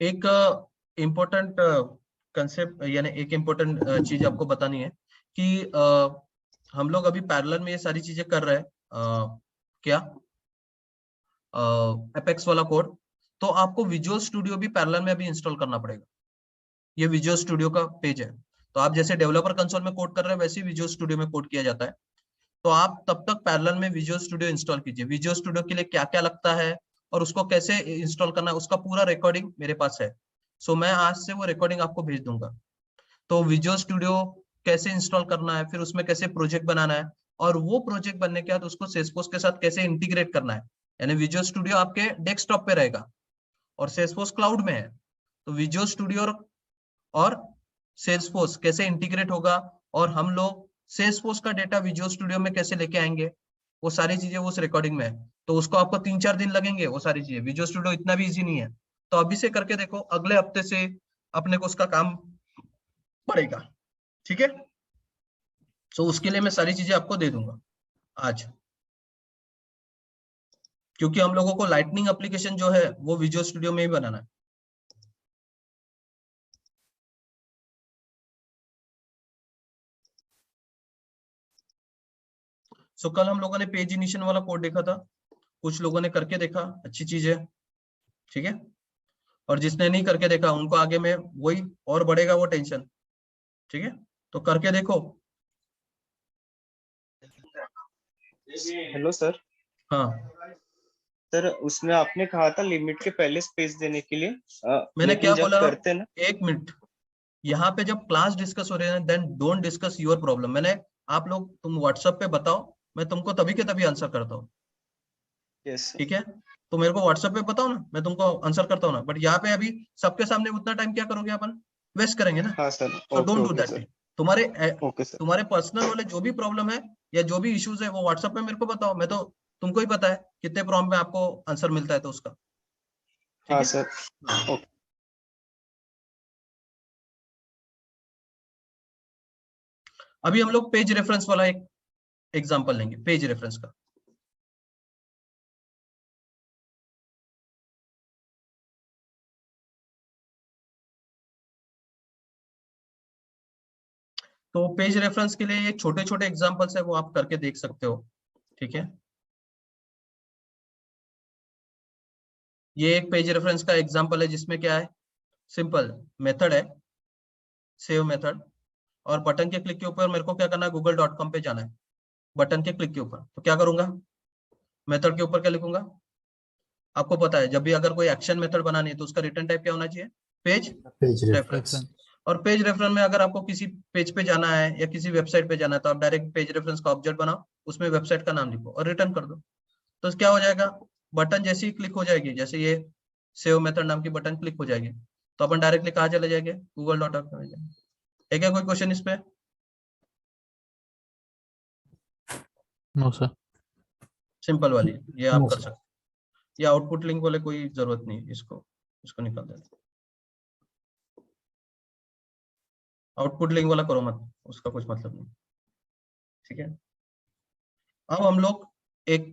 एक important concept यानी एक इम्पोर्टेंट चीज आपको बतानी है कि हम लोग अभी पैरेलल में ये सारी चीजें कर रहे हैं। क्या एपेक्स वाला कोड, तो आपको विजुअल स्टूडियो भी पैरेलल में अभी इंस्टॉल करना पड़ेगा। ये विजुअल स्टूडियो का पेज है, तो आप जैसे डेवलपर कंसोल में कोड कर रहे हैं वैसे ही विजुअल स्टूडियो में कोड किया जाता है। तो आप तब तक पैरेलल में विजुअल स्टूडियो इंस्टॉल कीजिए। विजुअल स्टूडियो के लिए क्या क्या लगता है और उसको कैसे इंस्टॉल करना है उसका पूरा रिकॉर्डिंग मेरे पास है। सो मैं आज से वो रिकॉर्डिंग आपको भेज दूंगा। तो विजुअल स्टूडियो कैसे इंस्टॉल करना है, फिर उसमें कैसे प्रोजेक्ट बनाना है, और वो प्रोजेक्ट बनने के बाद उसको सेल्सफोर्स के साथ कैसे इंटीग्रेट करना है। यानी विजुअल स्टूडियो आपके डेस्कटॉप पे रहेगा और सेल्सफोर्स क्लाउड में है। तो विजुअल स्टूडियो और सेल्सफोर्स कैसे इंटीग्रेट होगा, और हम लोग सेल्सफोर्स का डेटा विजुअल स्टूडियो में कैसे लेके आएंगे, वो सारी चीजें उस रिकॉर्डिंग में है। तो उसको आपको 3-4 दिन लगेंगे, वो सारी चीजें। विजुअल स्टूडियो इतना भी इजी नहीं है। तो अभी से करके देखो, अगले हफ्ते से अपने को उसका काम पड़ेगा। ठीक है, तो उसके लिए मैं सारी चीजें आपको दे दूंगा आज, क्योंकि हम लोगों को लाइटनिंग एप्लीकेशन जो है वो विजुअल स्टूडियो में ही बनाना है। सो कल हम लोगों ने पेज इनिशियल वाला कोड देखा था, कुछ लोगों ने करके देखा, अच्छी चीज है। ठीक है, और जिसने नहीं करके देखा उनको आगे में वही और बढ़ेगा वो टेंशन। ठीक है, तो करके देखो। Hello sir. हाँ, सर उसमें आपने कहा था लिमिट के पहले स्पेस देने के लिए, मैंने लेकिन क्या जब बोला, करते हैं ना। एक मिनट। यहाँ पे जब क्लास डिस्कस हो रहे हैं then don't discuss your problem. मैंने, आप लोग तुम व्हाट्सएप पे बताओ, मैं तुमको तभी के तभी आंसर करता हूँ। यस ठीक है, तो मेरे को व्हाट्सएप पे बताओ ना, मैं तुमको आंसर करता हूँ ना। बट यहाँ पे अभी सबके सामने उतना टाइम क्या करोगे, अपन वेस्ट करेंगे ना। हाँ सर। तो okay don't do okay that sir. Thing. तुम्हारे ओके सर। तुम्हारे पर्सनल वाले जो भी प्रॉब्लम है या जो भी इश्यूज है वो व्हाट्सएप पे मेरे को बताओ। मैं तो, तुमको ही पता है कितने प्रॉम्प्ट में आपको आंसर मिलता है तो उसका। ठीक हाँ है, सर। हाँ। ओके। अभी हम लोग पेज रेफरेंस वाला एक एग्जांपल लेंगे, पेज रेफरेंस का। तो पेज रेफरेंस के लिए छोटे छोटे एग्जांपल्स है, वो आप करके देख सकते हो। ठीक है, ये एक पेज रेफरेंस का एग्जांपल है जिसमें क्या है, सिंपल मेथड है, सेव मेथड, और बटन के क्लिक के ऊपर मेरे को क्या करना है, google.com पे जाना है। बटन के क्लिक के ऊपर तो क्या करूंगा, मेथड के ऊपर क्या लिखूंगा। आपको पता है जब भी अगर कोई एक्शन मेथड बनानी है तो उसका रिटर्न टाइप क्या होना चाहिए, पेज पेज रेफरेंस। रेफरेंस। और पेज रेफरेंस में अगर आपको किसी पेज पे जाना है या किसी वेबसाइट पे जाना है तो आप डायरेक्ट पेज रेफरेंस का ऑब्जेक्ट बनाओ, उसमें वेबसाइट का नाम लिखो और रिटर्न कर दो। तो क्या हो जाएगा, बटन जैसे ही क्लिक हो जाएगी, जैसे ये सेव मेथड नाम की बटन क्लिक हो जाएगी, तो अपन डायरेक्टली कहाँ चले जाएंगे, google.com में जाएंगे। है क्या कोई क्वेश्चन इस पे? No sir. सिंपल वाली है, ये नो आप कर सर। सकते। ये आउटपुट लिंक वाले कोई जरूरत नहीं है, इसको इसको निकाल देना। आउटपुट लिंक वाला करो मत, उसका कुछ मतलब नहीं। ठीक है, अब हम लोग एक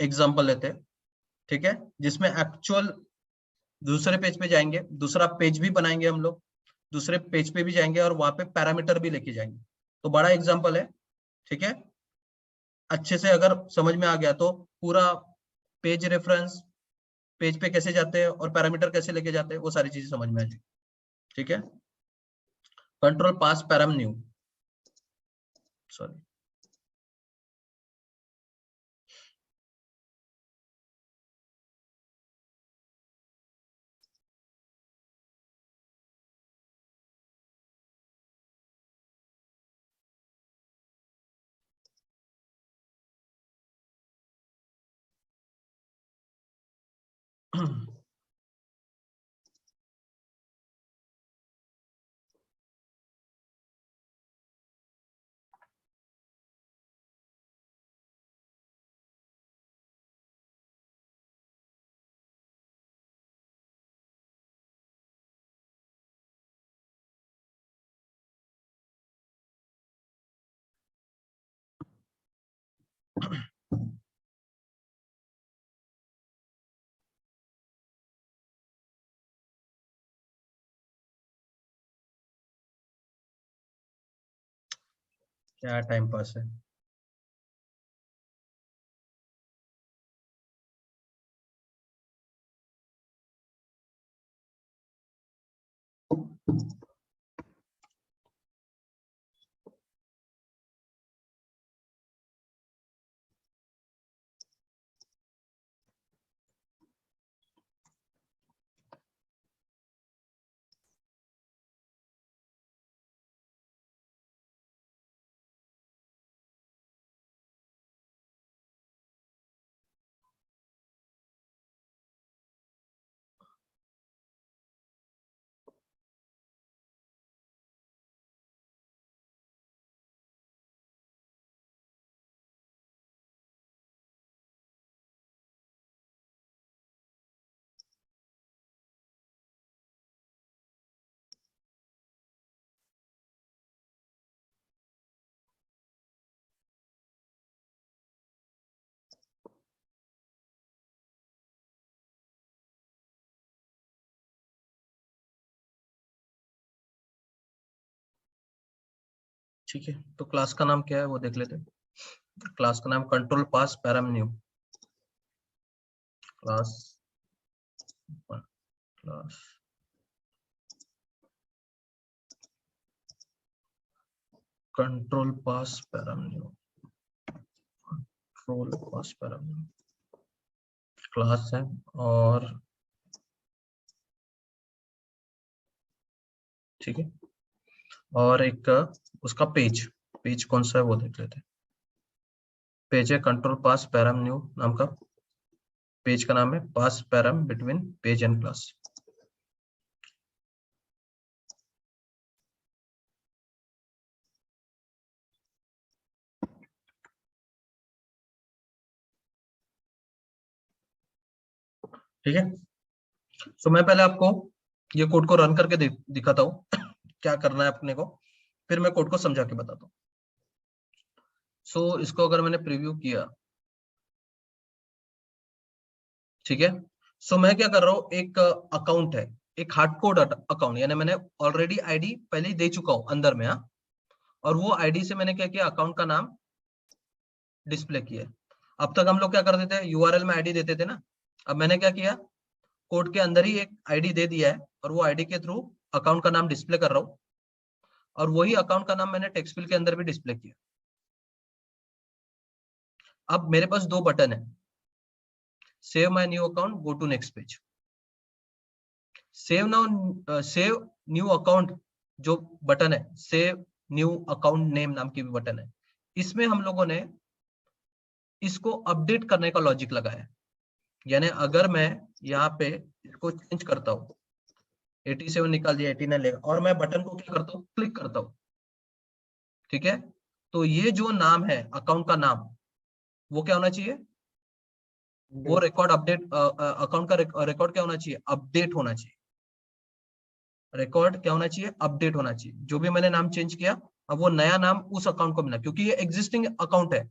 एग्जांपल लेते हैं। ठीक है, जिसमें एक्चुअल दूसरे पेज पे जाएंगे, दूसरा पेज भी बनाएंगे हम लोग, दूसरे पेज पे भी जाएंगे और वहां पे पैरामीटर भी लेके जाएंगे। तो बड़ा एग्जांपल है। ठीक है, अच्छे से अगर समझ में आ गया तो पूरा पेज रेफरेंस, पेज पे कैसे जाते हैं और पैरामीटर कैसे लेके जाते हैं वो सारी चीजें समझ में आ जाएगी। ठीक है, control pass param new, sorry. क्या टाइम पास है। ठीक है, तो क्लास का नाम क्या है वो देख लेते हैं। क्लास का नाम control pass param new class. Class control pass param new, control pass param new class है। और ठीक है, और एक उसका पेज, पेज कौन सा है वो देख लेते हैं। पेज है कंट्रोल पास पैराम न्यू नाम का, पेज का नाम है pass param between page and class. ठीक है, तो मैं पहले आपको ये कोड को रन करके दिखाता हूँ क्या करना है अपने को, फिर मैं कोड को समझा के बताता हूँ। सो इसको अगर मैंने प्रीव्यू किया, ठीक है, सो मैं क्या कर रहा हूँ, एक अकाउंट है, एक हार्ड कोड अकाउंट, यानी मैंने ऑलरेडी आईडी पहले ही दे चुका हूँ अंदर में। हाँ, और वो आईडी से मैंने क्या किया, अकाउंट का नाम डिस्प्ले किया। अब तक हम लोग क्या करते थे, यूआरएल में आईडी देते थे ना। अब मैंने क्या किया, कोड के अंदर ही एक आईडी दे दिया है, और वो आईडी के थ्रू अकाउंट का नाम डिस्प्ले कर रहा हूँ, और वही अकाउंट का नाम मैंने टेक्स्ट फील्ड के अंदर भी डिस्प्ले किया। अब मेरे पास दो बटन है, save my new account, go to next page. Save new account जो बटन है, सेव न्यू अकाउंट नेम नाम की भी बटन है, इसमें हम लोगों ने इसको अपडेट करने का लॉजिक लगाया है। यानी अगर मैं यहाँ पे इसको चेंज करता हूँ, 87 निकाल दिया 89 लेगा, और मैं बटन को क्या करता हूँ, क्लिक करता हूँ, ठीक है, तो ये जो नाम है अकाउंट का नाम, वो क्या होना चाहिए, वो रिकॉर्ड अपडेट, अकाउंट का रिकॉर्ड क्या होना चाहिए, अपडेट होना चाहिए। रिकॉर्ड क्या होना चाहिए, अपडेट होना चाहिए। जो भी मैंने नाम चेंज किया, अब वो नया नाम उस अकाउंट को मिला, क्योंकि ये एग्जिस्टिंग अकाउंट है,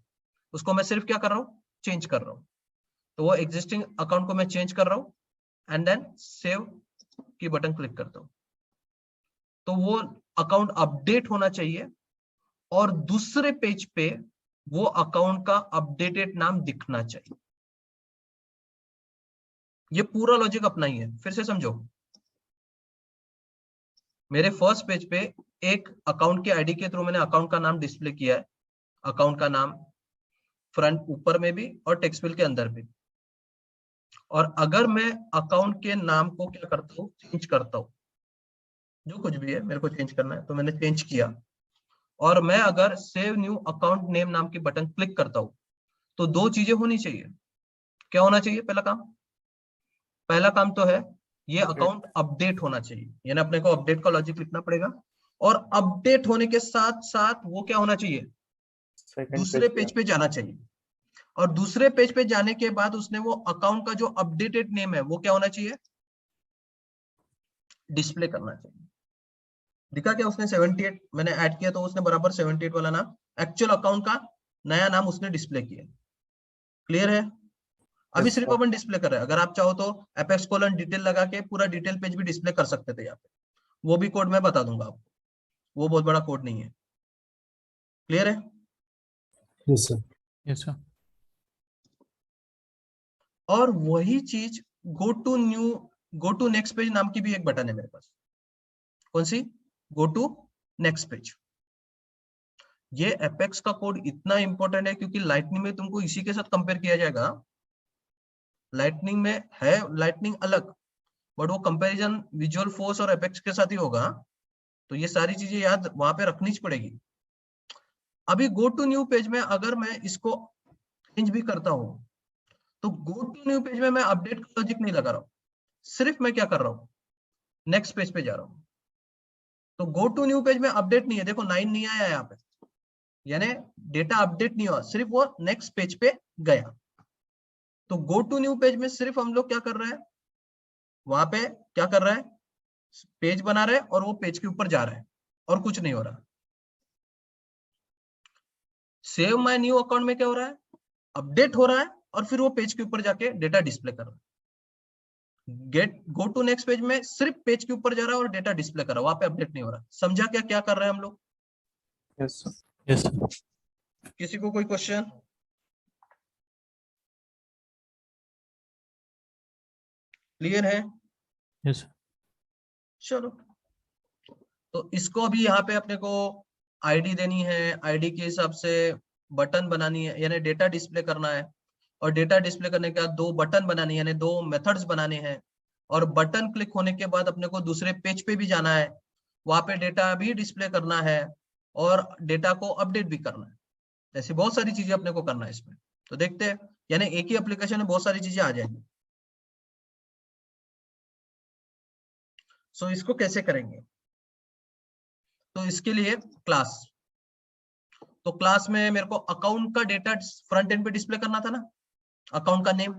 उसको मैं सिर्फ क्या कर रहा हूँ, चेंज कर रहा हूँ। तो वो एग्जिस्टिंग अकाउंट को मैं चेंज कर रहा हूँ, एंड देन सेव की बटन क्लिक करता हूँ, तो वो अकाउंट अपडेट होना चाहिए, और दूसरे पेज पे वो अकाउंट का अपडेटेड नाम दिखना चाहिए। ये पूरा लॉजिक अपना ही है, फिर से समझो। मेरे फर्स्ट पेज पे एक अकाउंट के आईडी के थ्रू मैंने अकाउंट का नाम डिस्प्ले किया है, अकाउंट का नाम फ्रंट ऊपर में भी और टेक्स्ट फील्ड के अंदर भी। और अगर मैं अकाउंट के नाम को क्या करता हूँ, चेंज करता हूँ, जो कुछ भी है मेरे को चेंज करना है, तो मैंने चेंज किया, और मैं अगर सेव न्यू अकाउंट नेम नाम की बटन क्लिक करता हूँ, तो दो चीजें होनी चाहिए। क्या होना चाहिए, पहला काम तो है ये अकाउंट अपडेट होना चाहिए, यानी अपने को अपडेट का लॉजिक लिखना पड़ेगा, और अपडेट होने के साथ साथ वो क्या होना चाहिए, दूसरे पेज पे जाना चाहिए, और दूसरे पेज पे जाने के बाद उसने वो अकाउंट का जो अपडेटेड नेम है वो क्या होना चाहिए, डिस्प्ले करना चाहिए। दिखा क्या उसने 78 मैंने ऐड किया, तो उसने बराबर 78 वाला नाम, एक्चुअल अकाउंट का नया नाम उसने डिस्प्ले किया। क्लियर है। अभी सिर्फ अपन डिस्प्ले कर रहे हैं, अगर आप चाहो तो एपेक्स कोलन डिटेल लगा के पूरा डिटेल पेज भी डिस्प्ले कर सकते थे यहाँ पे, वो भी कोड मैं बता दूंगा आपको, वो बहुत बड़ा कोड नहीं है। क्लियर है? Yes, sir. Yes, sir. और वही चीज गो टू नेक्स्ट पेज नाम की भी एक बटन है मेरे पास। कौन सी? Go to next page. ये एपेक्स का कोड इतना इंपॉर्टेंट है क्योंकि लाइटनिंग में तुमको इसी के साथ कंपेयर किया जाएगा। लाइटनिंग में है लाइटनिंग अलग, बट वो कंपैरिजन विजुअल फोर्स और एपेक्स के साथ ही होगा। तो ये सारी चीजें याद वहां पे रखनी पड़ेगी। अभी गो टू न्यू पेज में अगर मैं इसको चेंज भी करता हूं तो गो टू न्यू पेज में मैं अपडेट का लॉजिक नहीं लगा रहा हूं, सिर्फ मैं क्या कर रहा हूं, नेक्स्ट पेज पे जा रहा हूं। तो गो टू न्यू पेज में अपडेट नहीं है, देखो 9 नहीं आया यहाँ पे, यानी डेटा अपडेट नहीं हुआ, सिर्फ वो नेक्स्ट पेज पे गया। तो गो टू न्यू पेज में सिर्फ हम लोग क्या कर रहे हैं, वहां पे क्या कर रहा है, पेज बना रहे हैं और वो पेज के ऊपर जा रहा है और कुछ नहीं हो रहा। सेव माय न्यू अकाउंट में क्या हो रहा है, अपडेट हो रहा है और फिर वो पेज के ऊपर जाके डेटा डिस्प्ले कर रहा है। Get go to next page में सिर्फ पेज के ऊपर जा रहा है और डेटा डिस्प्ले कर रहा है, वहां पे अपडेट नहीं हो रहा। समझा क्या क्या कर रहे हैं हम लोग? Yes, sir. Yes, sir. किसी को कोई क्वेश्चन? क्लियर है? Yes, sir. चलो, तो इसको अभी यहाँ पे अपने को आईडी देनी है, आईडी के हिसाब से बटन बनानी है, यानी डेटा डिस्प्ले करना है। और डेटा डिस्प्ले करने के बाद 2 बटन बनानी है, यानी 2 मेथड्स बनाने हैं। और बटन क्लिक होने के बाद अपने को दूसरे पेज पे भी जाना है, वहां पे डेटा भी डिस्प्ले करना है और डेटा को अपडेट भी करना है। ऐसी बहुत सारी चीजें अपने को करना है इसमें। तो देखते हैं, यानी एक ही एप्लीकेशन में बहुत सारी चीजें आ जाएंगी। सो इसको कैसे करेंगे? तो इसके लिए क्लास, तो क्लास में मेरे को अकाउंट का डेटा फ्रंट एंड पे डिस्प्ले करना था ना, अकाउंट का नेम,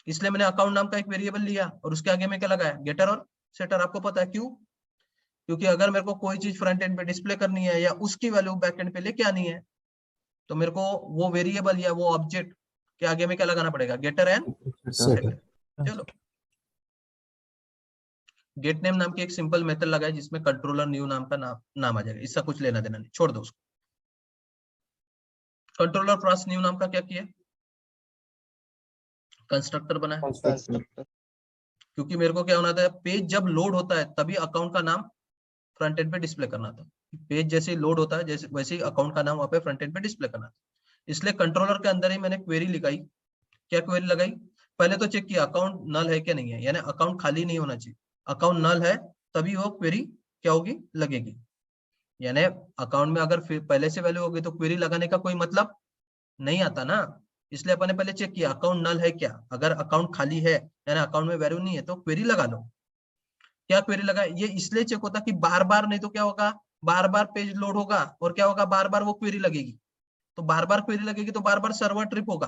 इसलिए मैंने अकाउंट नाम का एक वेरिएबल लिया और उसके आगे में क्या लगाया, गेटर और सेटर। आपको पता है क्यों? क्योंकि अगर मेरे को कोई चीज फ्रंट एंड पे डिस्प्ले करनी है या उसकी वैल्यू बैक एंड पे लेके आनी है, तो मेरे को वो वेरिएबल या वो ऑब्जेक्ट के आगे में क्या लगाना पड़ेगा, गेटर एंड Setter. चलो, गेट नेम नाम की एक सिंपल मेथड लगाए जिसमें कंट्रोलर न्यू नाम का नाम आ जाएगा। इसका कुछ लेना देना नहीं, छोड़ दो उसको। कंट्रोलर प्लस न्यू नाम का क्या किया, कंस्ट्रक्टर बना है। कंस्ट्रक्टर। क्योंकि मेरे को क्या होना था, पेज जब लोड होता है तभी अकाउंट का नाम फ्रंट एंड पे डिस्प्ले करना था। पेज जैसे ही लोड होता है जैसे वैसे ही अकाउंट का नाम वहां पे फ्रंट एंड पे डिस्प्ले करना था। इसलिए कंट्रोलर के अंदर ही मैंने क्वेरी लिखाई। क्या क्वेरी लगाई, पहले तो चेक किया अकाउंट नल है क्या नहीं है, यानी अकाउंट खाली नहीं होना चाहिए। अकाउंट नल है तभी वो क्वेरी क्या होगी, लगेगी। यानी अकाउंट में अगर पहले से वैल्यू होगी तो क्वेरी लगाने का कोई मतलब नहीं आता ना। इसलिए अपन ने पहले चेक किया अकाउंट नल है क्या। अगर अकाउंट खाली है यानी अकाउंट में वैल्यू नहीं है तो क्वेरी लगा लो। क्या क्वेरी लगा, ये इसलिए चेक होता कि बार बार, नहीं तो क्या होगा, बार बार पेज लोड होगा और क्या होगा, बार बार वो क्वेरी लगेगी। तो बार बार क्वेरी लगेगी तो बार बार सर्वर ट्रिप होगा।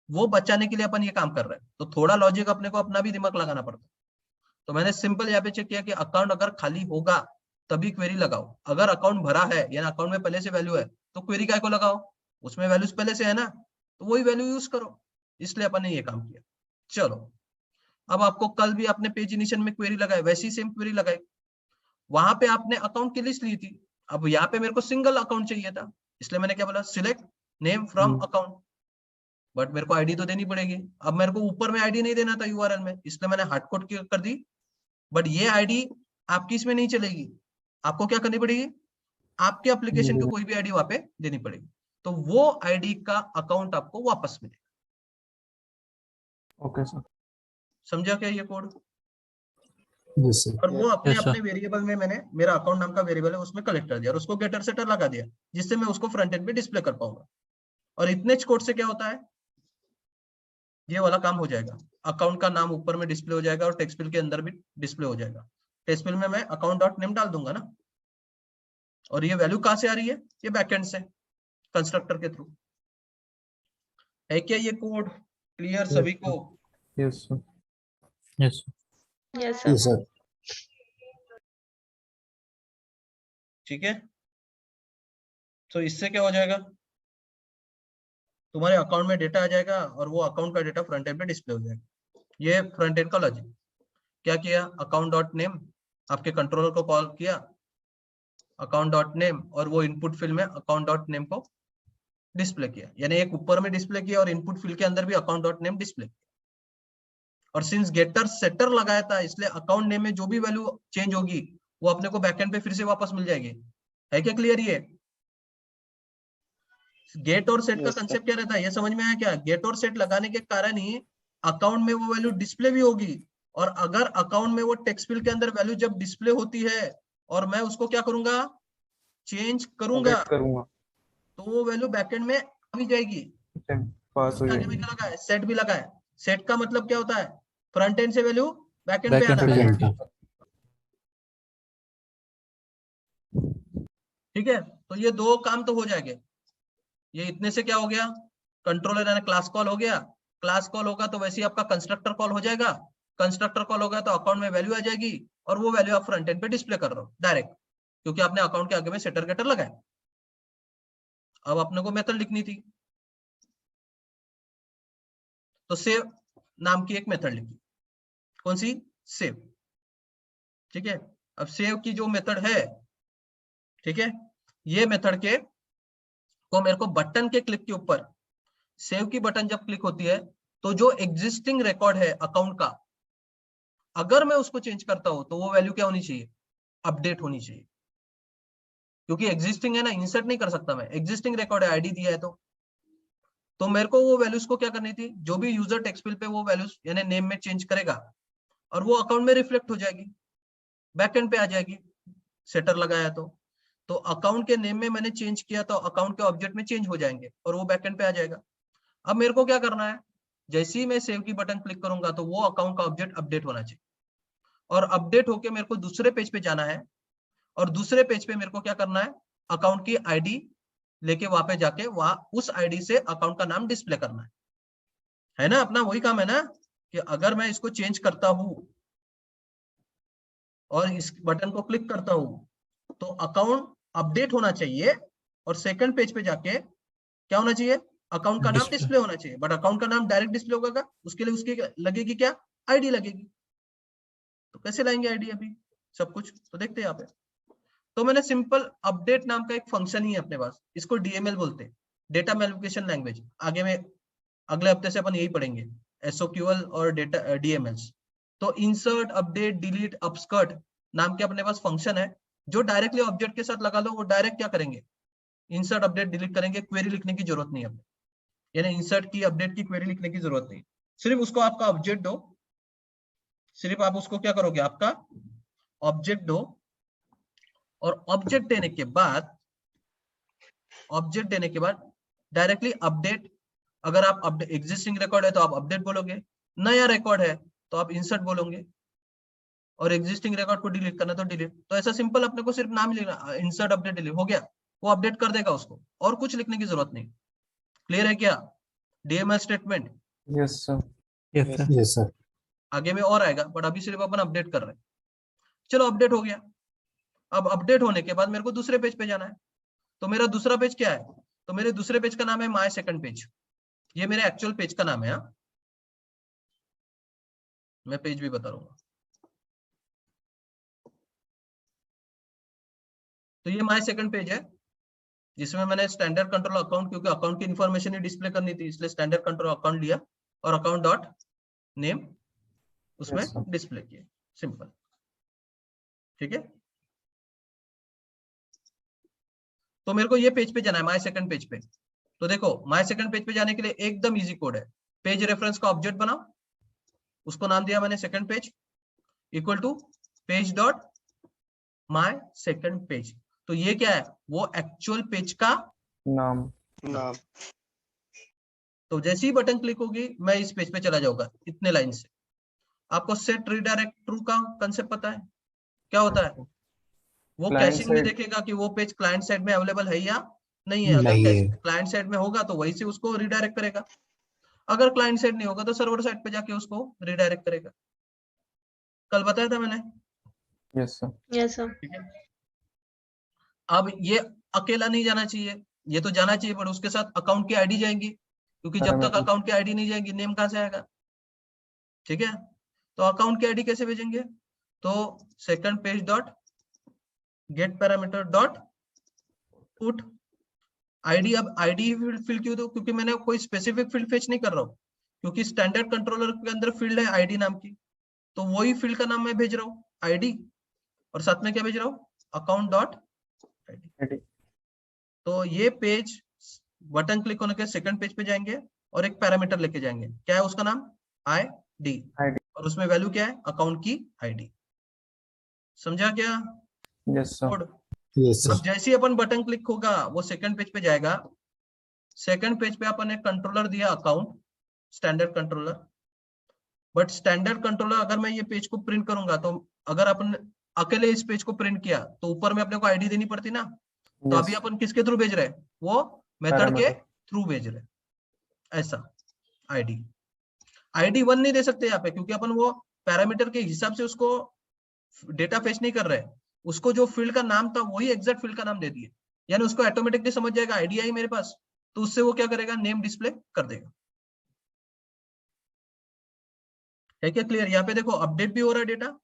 वो बचाने के लिए अपन ये काम कर रहे हैं। तो थोड़ा लॉजिक अपने को अपना भी दिमाग लगाना पड़ता है। तो मैंने सिंपल यहाँ पे चेक किया कि अकाउंट अगर खाली होगा तभी क्वेरी लगाओ। अगर अकाउंट भरा है यानी अकाउंट में पहले से वैल्यू है तो क्वेरी काय को लगाओ, उसमें वैल्यूज पहले से है ना, तो वही वैल्यू यूज करो। इसलिए अपन ने ये काम किया। चलो, अब आपको कल भी आपने पेज इनिशियल में क्वेरी लगाई, वैसी सेम क्वेरी लगाई। वहां पे आपने अकाउंट की लिस्ट ली थी, अब यहाँ पे मेरे को सिंगल अकाउंट चाहिए था, इसलिए मैंने क्या बोला, select name from account. But मेरे को आईडी तो देनी पड़ेगी। अब मेरे को ऊपर में आईडी नहीं देना था यूआरएल में, इसलिए मैंने हार्ड कोड कर दी। बट ये आईडी आपकी इसमें नहीं चलेगी, आपको क्या करनी पड़ेगी, आपके एप्लीकेशन की कोई भी आईडी वहां पे देनी पड़ेगी। तो वो आईडी का अकाउंट आपको वापस मिलेगा। Okay, sir. समझा क्या ये कोड? Yes, sir. और वो अपने Yes, sir. अपने वेरिएबल में मैंने, मेरा अकाउंट नाम का वेरिएबल है उसमें कलेक्ट कर दिया और उसको गेटर सेटर लगा दिया, जिससे मैं उसको फ्रंट एंड पे डिस्प्ले कर पाऊंगा। और इतने कोड से क्या होता है, ये वाला काम हो जाएगा। अकाउंट का नाम ऊपर में डिस्प्ले हो जाएगा और टेक्स्ट फील्ड के अंदर भी डिस्प्ले हो जाएगा। टेक्स्ट फील्ड में मैं अकाउंट डॉट नेम डाल दूंगा ना, और ये वैल्यू कहां से आ रही है, ये बैकएंड से कंस्ट्रक्टर के थ्रू। है क्या ये कोड क्लियर सभी को? Yes, sir. Yes, sir. Yes, sir. Yes, sir. ठीक है, तो इससे क्या हो जाएगा, तुम्हारे अकाउंट में डेटा आ जाएगा और वो अकाउंट का डेटा फ्रंट एंड पे डिस्प्ले हो जाएगा। ये फ्रंट एंड का लॉजिक। क्या किया, अकाउंट डॉट नेम, आपके कंट्रोलर को कॉल किया, अकाउंट डॉट नेम, और वो इनपुट फील्ड में अकाउंट डॉट नेम को डिस्प्ले किया, यानी एक ऊपर में डिस्प्ले किया और इनपुट फील्ड के अंदर भी अकाउंट डॉट नेम डिस्प्ले किया। और सिंस गेटर सेटर लगाया था, इसलिए अकाउंट नेम में जो भी वैल्यू चेंज होगी वो अपने को बैकएंड पे फिर से वापस मिल जाएगी। है क्या क्लियर? ये गेट और सेट का कंसेप्ट क्या रहता है, ये समझ में आया क्या? गेट और सेट लगाने के कारण ही अकाउंट में वो वैल्यू डिस्प्ले भी होगी, और अगर अकाउंट में वो टेक्स्ट फील्ड के अंदर वैल्यू जब डिस्प्ले होती है और मैं उसको क्या करूंगा, चेंज करूंगा, तो वो वैल्यू बैकएंड में आ भी जाएगी। पास हो आगे में क्या लगा है, सेट भी लगा है। सेट का मतलब क्या होता है, फ्रंट एंड से वैल्यू बैकएंड पे Backend आना पे है। जाना। ठीक है, तो ये दो काम तो हो जाएंगे। ये इतने से क्या हो गया, कंट्रोलर यानी क्लास कॉल हो गया। क्लास कॉल होगा तो वैसे ही आपका कंस्ट्रक्टर कॉल हो जाएगा। कंस्ट्रक्टर कॉल होगा तो अकाउंट में वैल्यू आ जाएगी, और वो वैल्यू आप फ्रंट एंड पे डिस्प्ले कर रहे हो डायरेक्ट, क्योंकि आपने अकाउंट के आगे में सेटर गेटर लगाया। अब अपने को मेथड लिखनी थी, तो सेव नाम की एक मेथड लिखी। कौन सी? सेव। ठीक है, अब सेव की जो मेथड है, ठीक है, ये मेथड के को मेरे को बटन के क्लिक के ऊपर, सेव की बटन जब क्लिक होती है तो जो एग्जिस्टिंग रिकॉर्ड है अकाउंट का, अगर मैं उसको चेंज करता हूं तो वो वैल्यू क्या होनी चाहिए, अपडेट होनी चाहिए। क्योंकि एग्जिस्टिंग है ना, इंसर्ट नहीं कर सकता मैं, एग्जिस्टिंग रिकॉर्ड है, आईडी दिया है, तो मेरे को वो वैल्यूज को क्या करनी थी, जो भी यूजर टेक्स्ट फील्ड पे वो वैल्यूज यानी नेम में चेंज करेगा और वो अकाउंट में रिफ्लेक्ट हो जाएगी, बैकएंड पे आ जाएगी, सेटर लगाया तो अकाउंट के नेम में मैंने चेंज किया तो अकाउंट के ऑब्जेक्ट में चेंज हो जाएंगे और वो बैकएंड पे आ जाएगा। अब मेरे को क्या करना है, जैसे ही मैं सेव की बटन क्लिक करूंगा तो वो अकाउंट का ऑब्जेक्ट अपडेट होना चाहिए, और अपडेट होके मेरे को दूसरे पेज पे जाना है, और दूसरे पेज पे मेरे को क्या करना है, अकाउंट की आईडी लेके वहां पे जाके वहां उस आईडी से अकाउंट का नाम डिस्प्ले करना है ना? अपना वही काम है ना, कि अगर मैं इसको चेंज करता हूं और इस बटन को क्लिक करता हूं तो अकाउंट अपडेट होना चाहिए, और सेकंड पेज पे जाके क्या होना चाहिए, अकाउंट का नाम Display. डिस्प्ले होना चाहिए। बट अकाउंट का नाम डायरेक्ट डिस्प्ले होगा, उसके लिए उसकी लगेगी क्या, आईडी लगेगी। तो कैसे लाएंगे आईडी, अभी सब कुछ तो देखते हैं यहाँ पे। तो मैंने सिंपल अपडेट नाम का एक फंक्शन ही है अपने पास, इसको डीएमएल बोलते हैं, डेटा मैनिपुलेशन लैंग्वेज। आगे में अगले हफ्ते से अपन यही पढ़ेंगे, एसओक्यूएल और डेटा डीएमएल्स। तो इंसर्ट, अपडेट, डिलीट, अपस्कर्ट नाम के अपने पास फंक्शन है, जो डायरेक्टली ऑब्जेक्ट के साथ लगा लो, वो डायरेक्ट क्या करेंगे, इंसर्ट, अपडेट, डिलीट करेंगे। क्वेरी लिखने की जरूरत नहीं है, यानी इंसर्ट की, अपडेट की क्वेरी लिखने की जरूरत नहीं, सिर्फ उसको आपका ऑब्जेक्ट दो, सिर्फ आप उसको क्या करोगे, आपका ऑब्जेक्ट दो, और ऑब्जेक्ट देने के बाद डायरेक्टली अपडेट, अगर आप एग्जिस्टिंग रिकॉर्ड है तो आप अपडेट बोलोगे, नया रिकॉर्ड है तो आप इंसर्ट बोलोगे, और एग्जिस्टिंग रिकॉर्ड को डिलीट करना तो डिलीट। तो ऐसा सिंपल अपने को सिर्फ नाम ही लिखना, इंसर्ट, अपडेट, डिलीट, हो गया, वो अपडेट कर देगा उसको, और कुछ लिखने की जरूरत नहीं। क्लियर है क्या DML statement? Yes sir. Yes, sir. Yes sir. आगे में और आएगा, बट अभी सिर्फ अपन अपडेट कर रहे हैं। चलो अपडेट हो गया। अब अपडेट होने के बाद मेरे को दूसरे पेज पे जाना है, तो मेरा दूसरा पेज क्या है, तो मेरे दूसरे पेज का नाम है माय सेकंड पेज। ये मेरे एक्चुअल पेज का नाम है। मैं पेज भी बता दूंगा। तो ये माय सेकंड पेज है, जिसमें मैंने स्टैंडर्ड कंट्रोल अकाउंट, क्योंकि अकाउंट की इंफॉर्मेशन ही डिस्प्ले करनी थी, इसलिए स्टैंडर्ड कंट्रोल अकाउंट लिया और अकाउंट डॉट नेम उसमें डिस्प्ले किया, सिंपल। ठीक है, तो मेरे को ये पेज पे जाना है, माय सेकंड पेज पे। तो देखो माय सेकंड पेज पे जाने के लिए एकदम इजी कोड है, पेज रेफरेंस का ऑब्जेक्ट बनाओ, उसको नाम दिया मैंने second page, equal to page dot my second page. तो ये क्या है, वो एक्चुअल पेज का नाम। तो जैसे ही बटन क्लिक होगी मैं इस पेज पे चला जाऊंगा इतने लाइन से। आपको सेट रीडायरेक्ट ट्रू का कंसेप्ट पता है, क्या होता है? वो कैशिंग में देखेगा कि वो पेज क्लाइंट साइड में अवेलेबल है या नहीं है। अगर क्लाइंट साइड में होगा तो वही से उसको रिडायरेक्ट करेगा, अगर क्लाइंट साइड नहीं होगा तो सर्वर साइड पे जाके उसको रिडायरेक्ट करेगा। कल बताया था मैंने। Yes sir. Yes sir. ठीक है, अब ये अकेला नहीं जाना चाहिए, ये तो जाना चाहिए, पर उसके साथ अकाउंट की आईडी जाएंगी, क्योंकि जब तक अकाउंट की आईडी नहीं जाएगी नेम कहां से आएगा। ठीक है, तो अकाउंट की आईडी कैसे भेजेंगे, तो second page dot gate parameter dot put ID. अब आईडी फील्ड क्यों दो? क्योंकि मैंने कोई स्पेसिफिक फील्ड फेच नहीं कर रहा हूँ, क्योंकि स्टैंडर्ड कंट्रोलर के अंदर फील्ड है आईडी नाम की, तो वही फील्ड का नाम मैं भेज रहा हूँ आईडी, और साथ में क्या भेज रहा हूँ? Account dot ID. तो ये पेज बटन क्लिक होने के सेकंड पेज पे जाएंगे और एक पैरामीटर लेके जाएंगे, क्या है उसका नाम? आईडी, और उसमें वैल्यू क्या है? अकाउंट की आईडी। समझा क्या यस सर। कोड? यस अब सर। जैसे ही अपन बटन क्लिक होगा वो सेकंड पेज पे जाएगा। सेकंड पेज पे अपन ने कंट्रोलर दिया account, standard controller. But standard controller अगर मैं ये पेज को प्रिंट करूंगा, तो अगर अपन अकेले इस पेज को प्रिंट किया तो ऊपर में अपने को आईडी देनी पड़ती ना। तो अभी अपन किसके थ्रू भेज रहे हैं? वो मेथड के थ्रू भेज रहे हैं। ऐसा आईडी आईडी 1 नहीं दे सकते यहाँ पे, क्योंकि अपन वो पैरामीटर के हिसाब से उसको डेटा फेच नहीं कर रहे हैं। उसको जो फील्ड का नाम था वही एग्जैक्ट फील्ड का नाम दे दिए, यानी उसको ऑटोमेटिकली समझ जाएगा आईडी आई मेरे पास, तो उससे वो क्या करेगा? नेम डिस्प्ले कर देगा। है क्या क्लियर? यहाँ पे देखो अपडेट भी हो रहा है डेटा,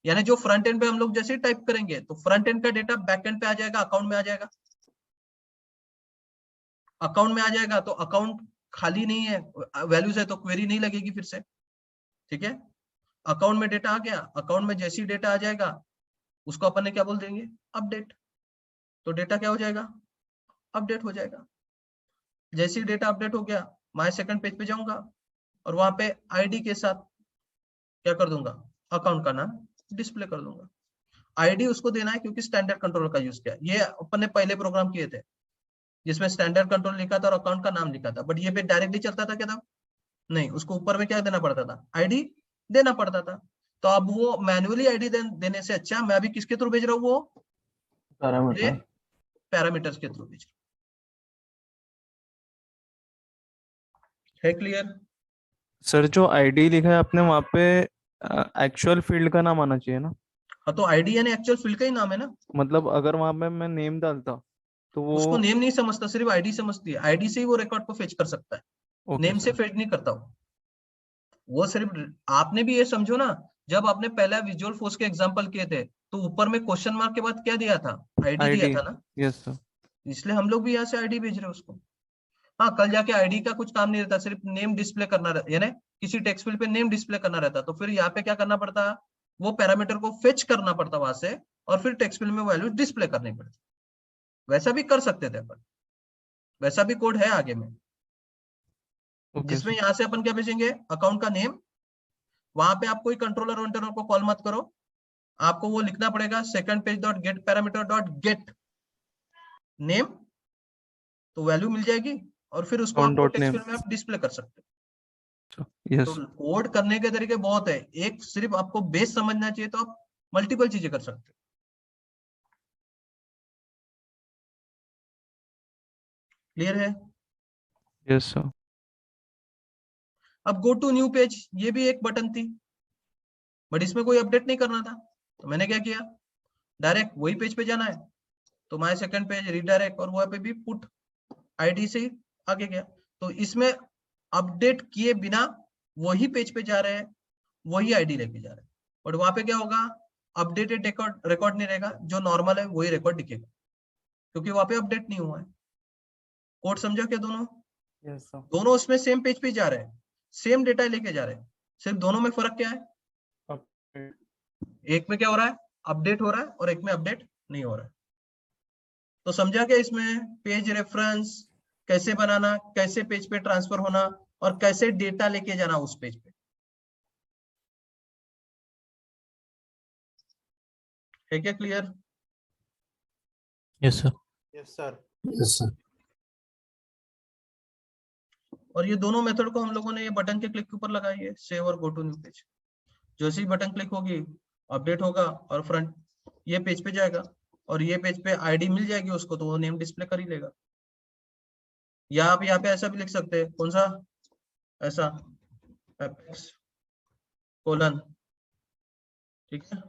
यानी जो फ्रंट एंड पे हम लोग जैसे ही टाइप करेंगे तो फ्रंट एंड का डेटा बैक एंड पे आ जाएगा, अकाउंट में आ जाएगा। अकाउंट में आ जाएगा तो अकाउंट खाली नहीं है, वैल्यूज है, तो क्वेरी नहीं लगेगी फिर से। ठीक है, अकाउंट में डेटा आ गया, अकाउंट में जैसे ही डेटा आ जाएगा उसको अपन ने क्या बोल देंगे? अपडेट। तो डेटा क्या हो जाएगा? अपडेट हो जाएगा। जैसे ही डेटा अपडेट हो गया, मैं सेकंड पेज पे जाऊंगा और वहां पे आईडी के साथ क्या कर दूंगा? अकाउंट का नाम डिस्प्ले कर दूंगा। आईडी उसको देना है क्योंकि स्टैंडर्ड कंट्रोलर का यूज किया। ये अपन ने पहले प्रोग्राम किए थे जिसमें स्टैंडर्ड कंट्रोल लिखा था और अकाउंट का नाम लिखा था, बट ये पे डायरेक्टली चलता था क्या था? नहीं, उसको ऊपर में क्या देना पड़ता था? आईडी देना पड़ता था। तो अब वो मैन्युअली आईडी देने से अच्छा मैं अभी किसके थ्रू भेज रहा हूँ? वो पैरामीटर्स के थ्रू भेज रहा हूँ। है क्लियर? सर जो आईडी लिखा है आपने वहाँ पे एक्चुअल फील्ड का नाम आना चाहिए ना? हाँ, तो आईडी यानी एक्चुअल फील्ड का ही नाम है ना। मतलब अगर वहाँ पे मैं नेम डालता तो वो उसको नेम नहीं समझता, सिर्फ आईडी समझती है। आईडी से ही वो रिकॉर्ड को फेच कर सकता है, ओके नेम से सर। फेच नहीं करता वो सिर्फ। आपने भी ये समझो ना, जब आपने पहला विजुअल फोर्स के एग्जांपल किए थे तो ऊपर में क्वेश्चन मार्क के बाद क्या दिया था? आईडी दिया आईडी। था ना। Yes sir. इसलिए हम लोग भी यहाँ से आईडी भेज रहे हैं उसको। हाँ, कल जाके आईडी का कुछ काम नहीं रहता, सिर्फ नेम डिस्प्ले करना रहता, यानी किसी टेक्स्ट फील्ड पे नेम डिस्प्ले करना रहता, तो फिर यहाँ पे क्या करना पड़ता? वो पैरामीटर को फेच करना पड़ता वहां से, और फिर टेक्स्ट फील्ड में वैल्यू डिस्प्ले करनी पड़ती। वैसा भी कर सकते थे अपन, वैसा भी कोड है आगे में, ओके जिसमें सर। यहाँ से अपन क्या भेजेंगे? अकाउंट का नेम। वहां पे आप कोई कंट्रोलर वंट्रोलर को कॉल मत करो, आपको वो लिखना पड़ेगा second page dot gate parameter dot gate name, तो वैल्यू मिल जाएगी, और फिर उसको On आपको dot टेक्स्ट name। फील्ड में आप डिस्प्ले कर सकते हो। यस। तो कोड करने के तरीके बहुत है, एक सिर्फ आपको बेस समझना चाहिए तो आप मल्टीपल चीजें कर सकते हो। क्लियर है? Yes sir. अब गो टू न्यू पेज, ये भी एक बटन थी, बट इसमें कोई अपडेट नहीं करना था, तो मैंने क्या किया? डायरेक्ट वही पेज पे जाना है, तो माय सेकंड पेज रीडायरेक्ट, और वहां पे भी पुट आईडी से आगे गया। तो इसमें अपडेट किए बिना वही पेज पे जा रहे हैं, वही आईडी लेके जा रहे हैं, बट वहां पे क्या होगा? अपडेटेड रिकॉर्ड नहीं रहेगा, जो नॉर्मल है वही रिकॉर्ड दिखेगा, क्योंकि वहां पे अपडेट नहीं हुआ है। कोड समझा क्या? दोनों यस सर। दोनों उसमें सेम पेज पे जा रहे हैं, सेम डेटा लेके जा रहे हैं, सिर्फ दोनों में फर्क क्या है? एक में क्या हो रहा है? अपडेट हो रहा है, और एक में अपडेट नहीं हो रहा है। तो समझा क्या इसमें? पेज रेफरेंस कैसे बनाना, कैसे पेज पे ट्रांसफर होना, और कैसे डेटा लेके जाना उस पेज पे। है क्या clear? Yes sir. Yes sir. Yes sir. और ये दोनों मेथड को हम लोगों ने ये बटन के क्लिक के ऊपर लगाई है, सेव और गो टू न्यू पेज। जैसे ही बटन क्लिक होगी अपडेट होगा, और फ्रंट ये पेज पे जाएगा, और ये पेज पे आईडी मिल जाएगी उसको, तो वो नेम डिस्प्ले कर ही लेगा। या आप यहाँ पे ऐसा भी लिख सकते हैं, कौन सा? ऐसा एपेक्स कोलन, ठीक है,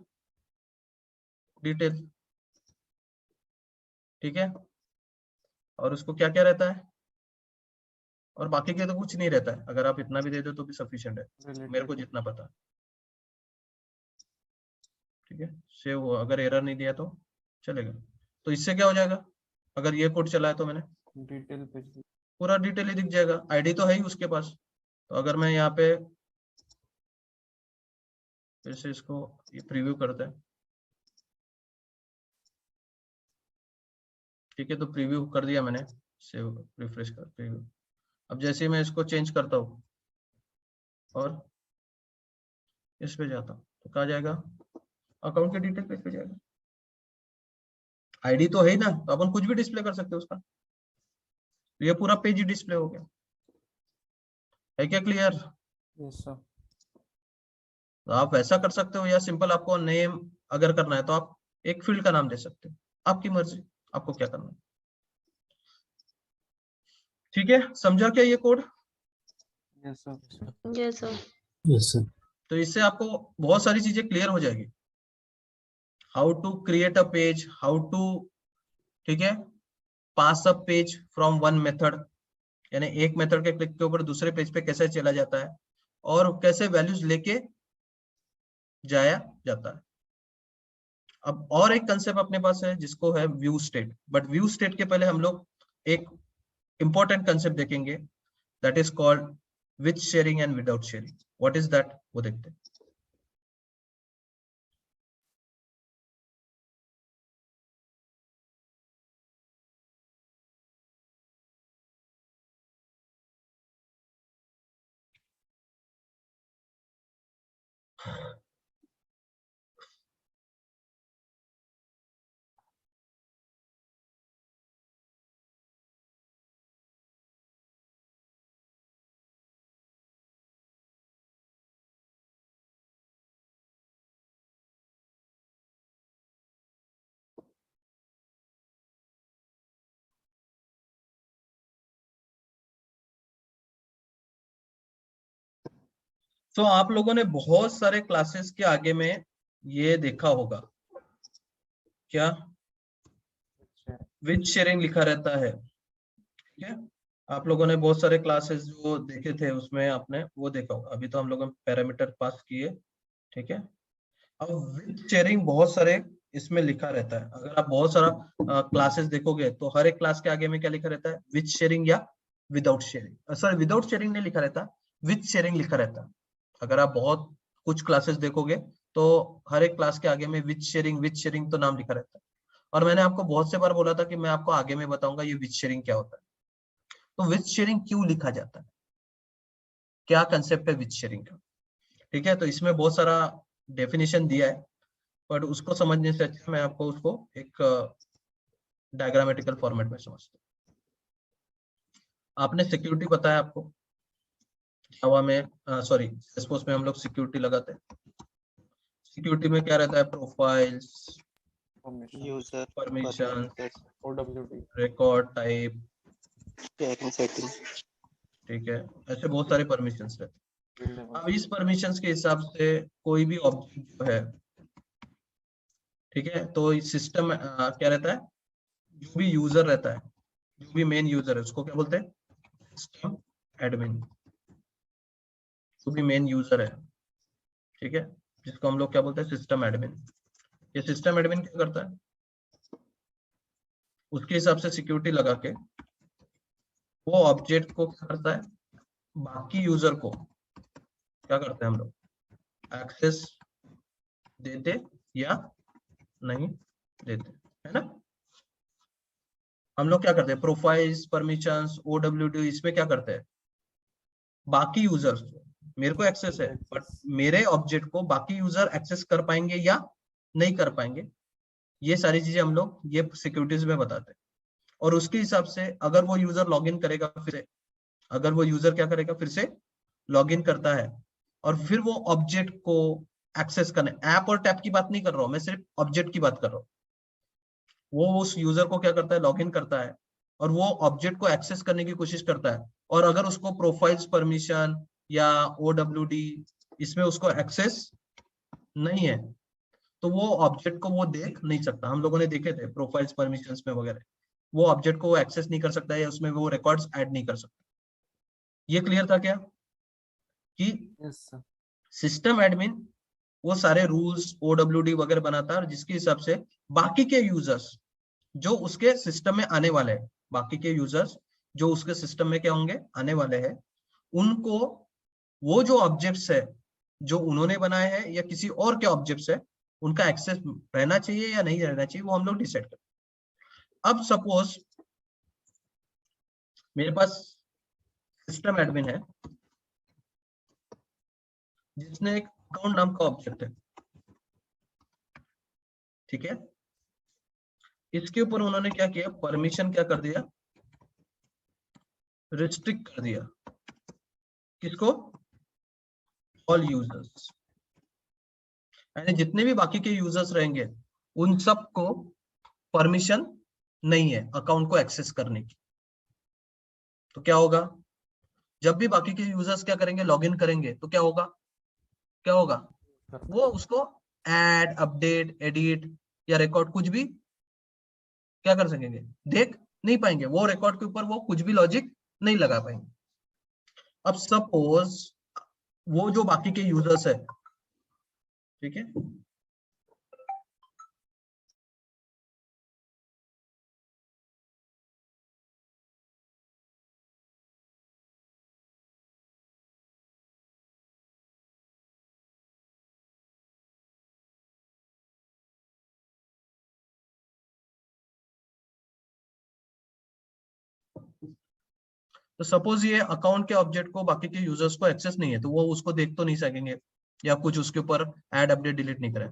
डिटेल, ठीक है, और उसको क्या क्या रहता है, और बाकी के तो कुछ नहीं रहता है। अगर आप इतना भी दे दो तो भी सफिशिएंट है, मेरे को जितना पता है। ठीक है, सेव हो, अगर एरर नहीं दिया तो चलेगा। तो इससे क्या हो जाएगा, अगर ये कोड चला है तो मैंने डिटेल पेज पूरा डिटेल ही दिख जाएगा, आईडी तो है ही उसके पास। तो अगर मैं यहाँ पे फिर से इसको ये प्रीव्यू करते हैं, ठीक है, तो प्रीव्यू कर दिया मैंने, सेव रिफ्रेश कर प्रीव्यू। अब जैसे ही मैं इसको चेंज करता हूँ और इस पे जाता हूँ तो कहाँ जाएगा, अकाउंट के डिटेल पेज पे जाएगा। आईडी तो है ही ना, तो अपन कुछ भी डिस्प्ले कर सकते हैं उसका। तो ये पूरा पेज ही डिस्प्ले हो गया, है क्या क्लियर? Yes sir. तो आप वैसा कर सकते हो, या सिंपल आपको नेम अगर करना है तो आप एक फील्ड का नाम दे सकते हो, आपकी मर्जी, आपको क्या करना है। ठीक है, समझा क्या ये code? Yes sir. Yes sir. Yes sir. तो इससे आपको बहुत सारी चीजें क्लियर हो जाएगी, how to create a page, how to, ठीक है, pass a page from one method, यानी एक मेथड के क्लिक के ऊपर दूसरे पेज पे कैसे चला जाता है, और कैसे वैल्यूज लेके जाया जाता है। अब और एक कंसेप्ट अपने पास है जिसको है view state, but view state के पहले हम लोग एक इंपॉर्टेंट कंसेप्ट देखेंगे, that is called with sharing and without sharing. What is that, वो देखते हैं। तो आप लोगों ने बहुत सारे क्लासेस के आगे में ये देखा होगा, क्या विथ शेयरिंग लिखा रहता है, ठीक है। आप लोगों ने बहुत सारे क्लासेस जो देखे थे उसमें आपने वो देखा होगा। अभी तो हम लोग पैरामीटर पास किए, ठीक है। अब विथ शेयरिंग बहुत सारे इसमें लिखा रहता है। अगर आप बहुत सारा क्लासेस देखोगे तो हर एक क्लास के आगे में क्या लिखा रहता है, विथ शेयरिंग या without sharing. Sorry, without sharing नहीं लिखा रहता, विथ शेयरिंग लिखा रहता है। अगर आप बहुत कुछ क्लासेस देखोगे तो हर एक क्लास के आगे में विथ शेयरिंग तो नाम लिखा रहता है। और मैंने आपको बहुत से बार बोला था कि मैं आपको आगे में बताऊंगा ये विथ शेयरिंग क्या होता है। तो विथ शेयरिंग क्यों लिखा जाता है, क्या कंसेप्ट है विथ शेयरिंग का, ठीक है। तो इसमें बहुत सारा डेफिनेशन दिया है, बट उसको समझने से अच्छा मैं आपको उसको एक डायग्रामेटिकल फॉर्मेट में समझता हूँ। आपने सिक्योरिटी पता है आपको, जावा में सॉरी सेल्सफोर्स में हम लोग सिक्योरिटी लगाते हैं। सिक्योरिटी में क्या रहता है, profiles, user permission, OWD record type, sharing setting, ठीक है, ऐसे बहुत सारे परमिशंस रहते हैं। अब इस परमिशंस के हिसाब से कोई भी ऑब्जेक्ट जो है, ठीक है, तो इस सिस्टम क्या रहता है, जो भी यूजर रहता है, जो भी मेन यूजर है उसको क्या बोलते हैं, सिस्टम एडमिन। जो भी मेन यूजर है, ठीक है, जिसको हम लोग क्या बोलते हैं, सिस्टम एडमिन। ये सिस्टम एडमिन क्या करता है, उसके हिसाब से सिक्योरिटी लगा के वो ऑब्जेक्ट को क्या करता है, बाकी यूजर को क्या करते हैं हम लोग, एक्सेस देते या नहीं देते, है ना। हम लोग क्या करते हैं, प्रोफाइल्स, परमिशंस, OWD, इसमें क्या करते हैं, बाकी यूजर्स, मेरे को एक्सेस है बट मेरे ऑब्जेक्ट को बाकी यूजर एक्सेस कर पाएंगे या नहीं कर पाएंगे, ये सारी चीजें हम लोग ये सिक्योरिटीज में बताते हैं। और उसके हिसाब से अगर वो यूजर लॉगिन करेगा, फिर से अगर वो यूजर क्या करेगा, फिर से लॉगिन करता है और फिर वो ऑब्जेक्ट को एक्सेस करने, ऐप और टैब की बात नहीं कर रहा हूं मैं, सिर्फ ऑब्जेक्ट की बात कर रहा हूँ। वो उस यूजर को क्या करता है, लॉगिन करता है और वो ऑब्जेक्ट को एक्सेस करने की कोशिश करता है। और अगर उसको प्रोफाइल्स, परमिशन या OWD इसमें उसको एक्सेस नहीं है तो वो ऑब्जेक्ट को वो देख नहीं सकता। हम लोगों ने देखे थे प्रोफाइल्स, परमिशंस में वगैरह, वो ऑब्जेक्ट को एक्सेस नहीं कर सकता है या उसमें वो रिकॉर्ड्स ऐड नहीं कर सकता। ये क्लियर था क्या कि यस सर। सिस्टम एडमिन वो सारे रूल्स OWD वगैरह बनाता है, और जिसके हिसाब से बाकी के यूजर्स जो उसके सिस्टम में आने वाले हैं, बाकी के यूजर्स जो उसके सिस्टम में क्या होंगे, आने वाले हैं, उनको वो जो ऑब्जेक्ट्स है जो उन्होंने बनाए हैं या किसी और के ऑब्जेक्ट्स है, उनका एक्सेस रहना चाहिए या नहीं रहना चाहिए, वो हम लोग डिसाइड करें। अब सपोज मेरे पास सिस्टम एडमिन है जिसने एक अकाउंट नाम का ऑब्जेक्ट है, ठीक है। इसके ऊपर उन्होंने क्या किया, परमिशन क्या कर दिया, रिस्ट्रिक्ट कर दिया। किसको, ऑल यूजर्स, यानी जितने भी बाकी के यूजर्स रहेंगे उन सबको परमिशन नहीं है अकाउंट को एक्सेस करने की। तो क्या होगा, जब भी बाकी के यूजर्स क्या करेंगे, लॉगिन करेंगे, तो क्या होगा, क्या होगा, वो उसको ऐड, अपडेट, एडिट या रिकॉर्ड कुछ भी क्या कर सकेंगे, देख नहीं पाएंगे, वो रिकॉर्ड के ऊपर वो कुछ भी लॉजिक नहीं लगा पाएंगे। अब सपोज वो जो बाकी के यूजर्स है, ठीक है, तो सपोज ये अकाउंट के ऑब्जेक्ट को बाकी के यूजर्स को एक्सेस नहीं है, तो वो उसको देख तो नहीं सकेंगे या कुछ उसके ऊपर ऐड, अपडेट, डिलीट नहीं करें।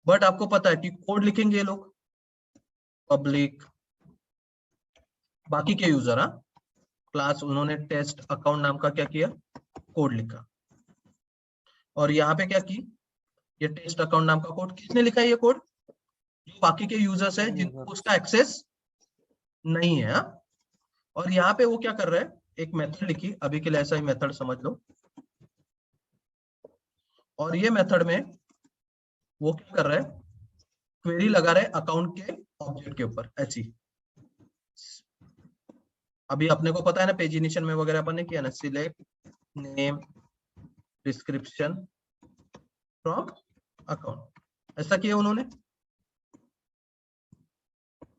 बट आपको पता है कि कोड लिखेंगे ये लोग, पब्लिक बाकी के यूजर, हाँ, क्लास, उन्होंने टेस्ट अकाउंट नाम का क्या किया, कोड लिखा, और यहाँ पे क्या की, ये टेस्ट अकाउंट नाम का कोड किसने लिखा है, ये कोड जो बाकी के यूजर्स है जिनको उसका एक्सेस नहीं है, हाँ? और यहाँ पे वो क्या कर रहा है, एक मेथड लिखी, अभी के लिए ऐसा ही मेथड समझ लो, और ये मेथड में वो क्या कर रहा है, क्वेरी लगा रहे अकाउंट के ऑब्जेक्ट के ऊपर ऐसी। अभी अपने को पता है ना, पेज इनिशियल में वगैरह अपन ने किया ना, select name description from account, ऐसा किया उन्होंने,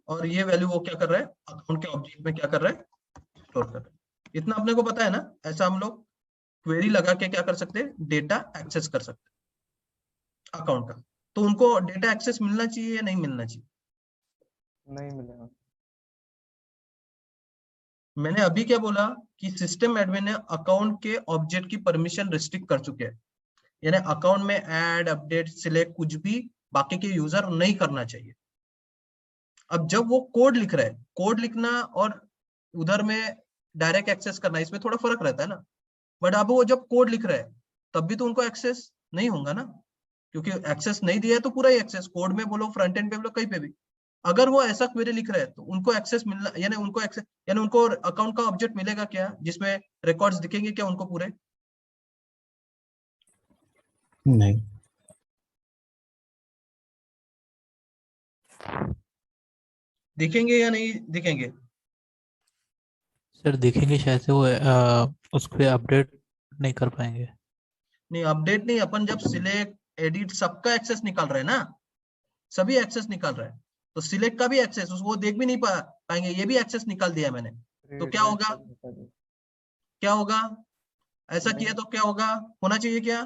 और ये वैल्यू वो क्या कर रहा है, अकाउंट के ऑब्जेक्ट में क्या कर रहा है, स्टोर कर रहा है। इतना अपने को पता है ना, ऐसा हम लोग क्वेरी लगा के क्या कर सकते हैं, डेटा एक्सेस कर सकते हैं अकाउंट का। तो उनको डेटा एक्सेस मिलना चाहिए या नहीं मिलना चाहिए, नहीं मिलेगा। मैंने अभी क्या बोला कि सिस्टम एडमिन ने अकाउंट के ऑब्जेक्ट की परमिशन रिस्ट्रिक्ट कर चुके हैं, यानी अकाउंट में ऐड, अपडेट, सिलेक्ट कुछ भी बाकी के यूजर नहीं करना चाहिए। अब जब वो कोड लिख रहा है, कोड लिखना और उधर में डायरेक्ट एक्सेस करना, इसमें थोड़ा फर्क रहता है ना। बट अब वो जब कोड लिख रहा है तब भी तो उनको एक्सेस नहीं होगा ना, क्योंकि एक्सेस नहीं दिया है तो पूरा ही एक्सेस, कोड में बोलो, फ्रंट एंड पे बोलो, कहीं पे भी। अगर वो ऐसा क्वेरी लिख रहा है तो उनको एक्सेस मिलना, यानी उनको एक्सेस, यानी उनको अकाउंट का ऑब्जेक्ट मिलेगा क्या, जिसमें रिकॉर्ड्स दिखेंगे क्या उनको पूरे, नहीं। दिखेंगे या नहीं दिखेंगे, सर दिखेंगे शायद से वो उसको अपडेट नहीं कर पाएंगे। नहीं अपडेट नहीं, अपन जब सिलेक्ट, एडिट, सबका एक्सेस निकाल रहे हैं ना, सभी एक्सेस निकाल रहे हैं, तो सिलेक्ट का भी एक्सेस वो देख भी नहीं पाएंगे, ये भी एक्सेस निकाल दिया मैंने, तो क्या होगा, क्या होगा, ऐसा किया तो क्या होगा, होना चाहिए क्या,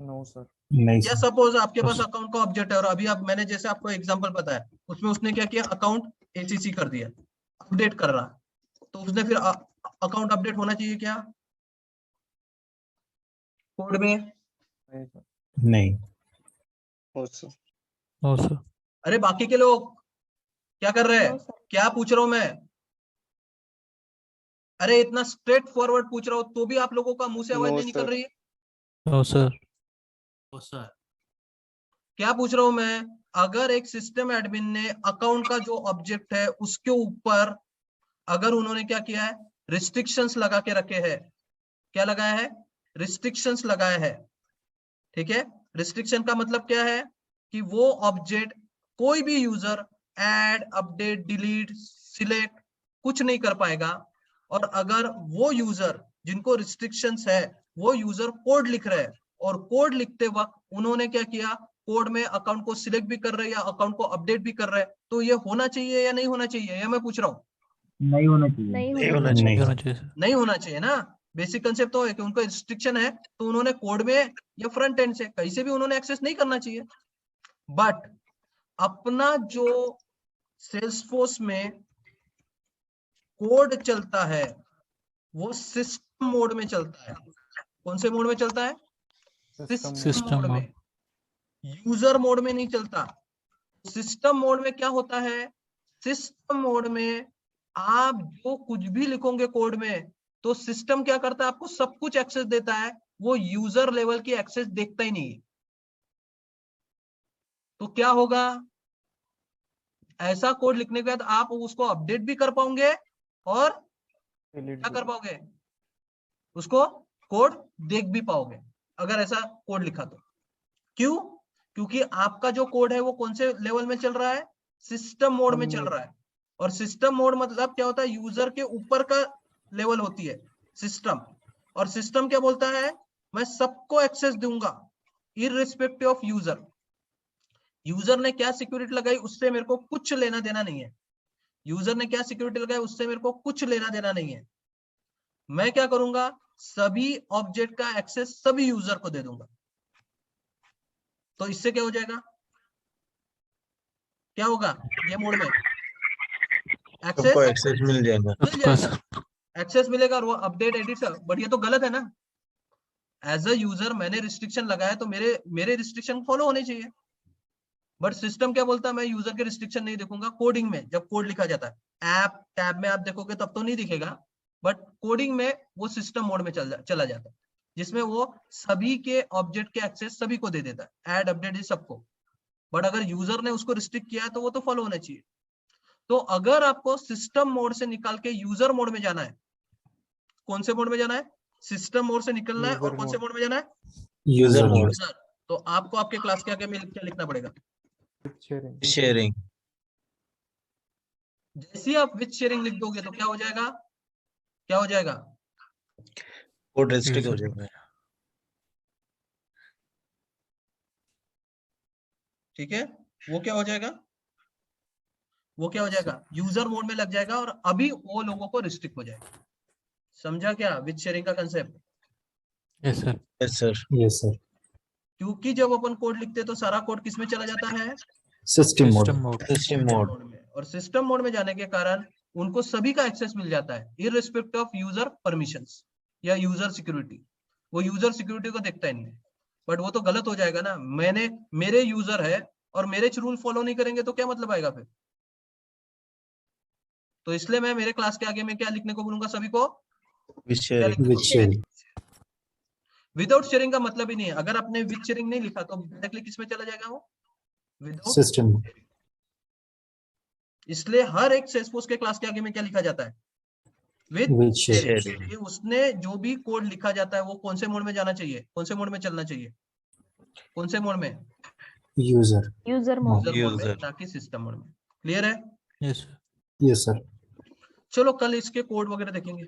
नो सर। नहीं या सर। सपोज आपके पास अकाउंट का ऑब्जेक्ट है और अभी आप, मैंने जैसे आपको एग्जांपल बताया, उसमें उसने क्या किया, अकाउंट ACC कर दिया, अपडेट कर रहा, तो उसने फिर अकाउंट अपडेट होना चाहिए क्या कोड में, नहीं। हो सर। No sir. अरे बाकी के लोग क्या कर रहे हैं, क्या पूछ रहा हूं मैं, अरे इतना स्ट्रेट फॉरवर्ड पूछ रहा हूं तो भी आप लोगों का मुंह से आवाज नो नहीं निकल सर। रही है, नो सर। सर क्या पूछ रहा हूं मैं, अगर एक सिस्टम एडमिन ने अकाउंट का जो ऑब्जेक्ट है उसके ऊपर अगर उन्होंने क्या किया है, रिस्ट्रिक्शंस लगा के रखे हैं, क्या लगाया है, रिस्ट्रिक्शंस लगाया है, ठीक है। रिस्ट्रिक्शन का मतलब क्या है कि वो ऑब्जेक्ट कोई भी user add, update, delete, select कुछ नहीं कर पाएगा, और अगर वो यूजर जिनको रिस्ट्रिक्शंस है वो यूजर कोड लिख रहे हैं और कोड लिखते वक्त उन्होंने क्या किया, कोड में अकाउंट को सिलेक्ट भी कर रहे हैं या अकाउंट को अपडेट भी कर रहे हैं, तो ये होना चाहिए या नहीं होना चाहिए, या मैं पूछ रहा हूँ? नहीं होना चाहिए। नहीं नहीं होना होना चाहिए। नहीं होना चाहिए सर। नहीं होना चाहिए ना। बेसिक कंसेप्ट तो है कि उनको रिस्ट्रिक्शन है, तो उन्होंने कोड में या फ्रंट एंड से कहीं से भी उन्होंने एक्सेस नहीं करना चाहिए। बट अपना जो सेल्सफोर्स में कोड चलता है वो सिस्टम मोड में चलता है। कौन से मोड में चलता है? सिस्टम मोड में, यूजर मोड में नहीं चलता। सिस्टम मोड में क्या होता है? सिस्टम मोड में आप जो कुछ भी लिखोगे कोड में, तो सिस्टम क्या करता है? आपको सब कुछ एक्सेस देता है, वो यूजर लेवल की एक्सेस देखता ही नहीं है। तो क्या होगा? ऐसा कोड लिखने के बाद आप उसको अपडेट भी कर पाओगे और क्या कर पाओगे? उसको कोड देख भी पाओगे, अगर ऐसा कोड लिखा तो। क्यों? क्योंकि आपका जो कोड है वो कौन से लेवल में चल रहा है? सिस्टम मोड में चल रहा है। और सिस्टम मोड मतलब क्या होता है? यूजर के ऊपर का लेवल होती है सिस्टम। और सिस्टम क्या बोलता है? मैं सबको एक्सेस दूंगा इररिस्पेक्टिव ऑफ यूजर। यूजर ने क्या सिक्योरिटी लगाई उससे मेरे को कुछ लेना देना नहीं है। यूजर ने क्या सिक्योरिटी लगाई उससे मेरे को कुछ लेना देना नहीं है। मैं क्या करूंगा? सभी ऑब्जेक्ट का एक्सेस सभी यूजर को दे दूंगा। तो इससे क्या हो जाएगा? क्या होगा? ये मोड में सबको एक्सेस एक्सेस मिल जाएगा। मिल जाएगा, एक्सेस मिलेगा और वो अपडेट एडिट सब। बट ये तो गलत है ना। एज अ यूजर मैंने रिस्ट्रिक्शन लगाया तो मेरे रिस्ट्रिक्शन फॉलो होने चाहिए। बट सिस्टम क्या बोलता है? मैं यूजर के रिस्ट्रिक्शन नहीं देखूंगा। कोडिंग में जब कोड लिखा जाता है, ऐप टैब में आप देखोगे तब तो नहीं दिखेगा, बट कोडिंग में वो सिस्टम मोड में चला जाता है, जिसमें वो सभी के ऑब्जेक्ट के एक्सेस सभी को दे देता है, ऐड अपडेट सबको। बट अगर यूजर ने उसको रिस्ट्रिक्ट किया है तो वो तो फॉलो होना चाहिए। तो अगर आपको सिस्टम मोड से निकाल के यूजर मोड में जाना है, कौन से मोड में जाना है? सिस्टम मोड से निकलना है। और कौन से मोड में जाना है? User mode. यूजर। तो आपको आपके क्लास के आगे में क्या लिखना पड़ेगा? शेयरिंग। जैसे ही आप विथ शेयरिंग लिख दोगे तो क्या हो जाएगा? क्या हो जाएगा? कोड रेस्ट्रिक्ट हो User जाएगा। ठीक है, वो क्या हो जाएगा? वो क्या हो जाएगा? यूजर मोड में लग जाएगा और अभी वो लोगों को रिस्ट्रिक्ट हो जाएगा। समझा क्या विथ शेयरिंग का concept? Yes sir. Yes sir. Yes sir. क्योंकि जब अपन कोड लिखते हैं तो सारा कोड किस में चला जाता है? System mode. System mode. System mode. Mode में। और सिस्टम मोड में जाने के कारण उनको सभी का एक्सेस मिल जाता है इररिस्पेक्टिव ऑफ यूजर परमिशंस या यूजर सिक्योरिटी। वो यूजर सिक्योरिटी को देखता ही नहीं है। बट वो तो गलत हो जाएगा ना। मेरे यूजर है और मेरे रूल फॉलो नहीं करेंगे तो क्या मतलब आएगा फिर? तो इसलिए मैं मेरे क्लास के आगे में क्या लिखने को बोलूंगा सभी को? With sharing. With sharing. Without sharing का मतलब ही नहीं है। अगर आपने विद शेयरिंग नहीं लिखा तो डायरेक्टली किस में चला जाएगा वो? विदाउट। सिस्टम। इसलिए हर एक सेल्सफोर्स के क्लास के आगे में क्या लिखा जाता है? With with sharing. शेयरिंग। कि उसने जो भी कोड लिखा जाता है वो कौन से मोड में जाना चाहिए? कौन से मोड में चलना चाहिए? कौन से मोड में? User. User mode. User mode में, User। ना कि सिस्टम मोड में। क्लियर है? Yes sir. Yes sir. चलो कल इसके कोड वगैरह देखेंगे।